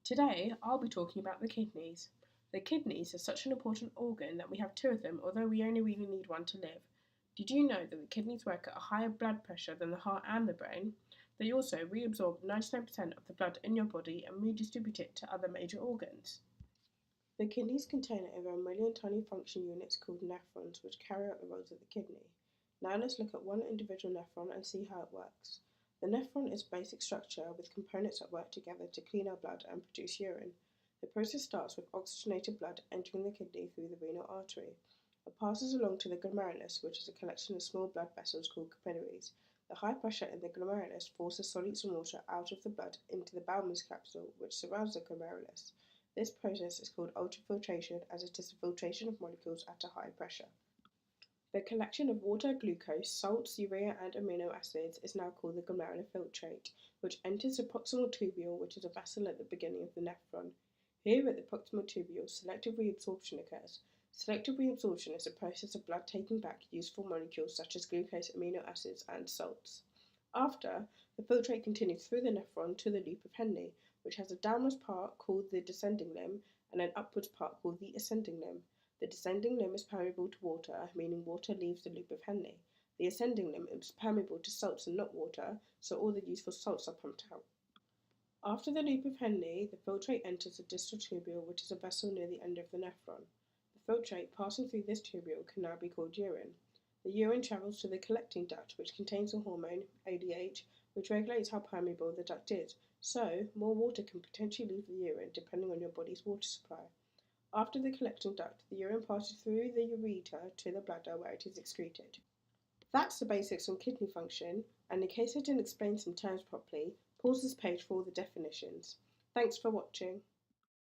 Today, I'll be talking about the kidneys. The kidneys are such an important organ that we have two of them, although we only really need one to live. Did you know that the kidneys work at a higher blood pressure than the heart and the brain? They also reabsorb 99% of the blood in your body and redistribute it to other major organs. The kidneys contain over 1 million tiny function units called nephrons, which carry out the roles of the kidney. Now let's look at one individual nephron and see how it works. The nephron is a basic structure with components that work together to clean our blood and produce urine. The process starts with oxygenated blood entering the kidney through the renal artery. It passes along to the glomerulus, which is a collection of small blood vessels called capillaries. The high pressure in the glomerulus forces solids and water out of the blood into the Bowman's capsule, which surrounds the glomerulus. This process is called ultrafiltration, as it is the filtration of molecules at a high pressure. The collection of water, glucose, salts, urea, and amino acids is now called the glomerular filtrate, which enters the proximal tubule, which is a vessel at the beginning of the nephron. Here at the proximal tubule, selective reabsorption occurs. Selective reabsorption is a process of blood taking back useful molecules such as glucose, amino acids, and salts. After, the filtrate continues through the nephron to the loop of Henle, which has a downwards part called the descending limb and an upwards part called the ascending limb. The descending limb is permeable to water, meaning water leaves the loop of Henle. The ascending limb is permeable to salts and not water, so all the useful salts are pumped out. After the loop of Henle, the filtrate enters the distal tubule, which is a vessel near the end of the nephron. The filtrate passing through this tubule can now be called urine. The urine travels to the collecting duct, which contains the hormone, ADH, which regulates how permeable the duct is, so more water can potentially leave the urine depending on your body's water supply. After the collecting duct, the urine passes through the ureter to the bladder where it is excreted. That's the basics on kidney function, and in case I didn't explain some terms properly, pause this page for all the definitions. Thanks for watching.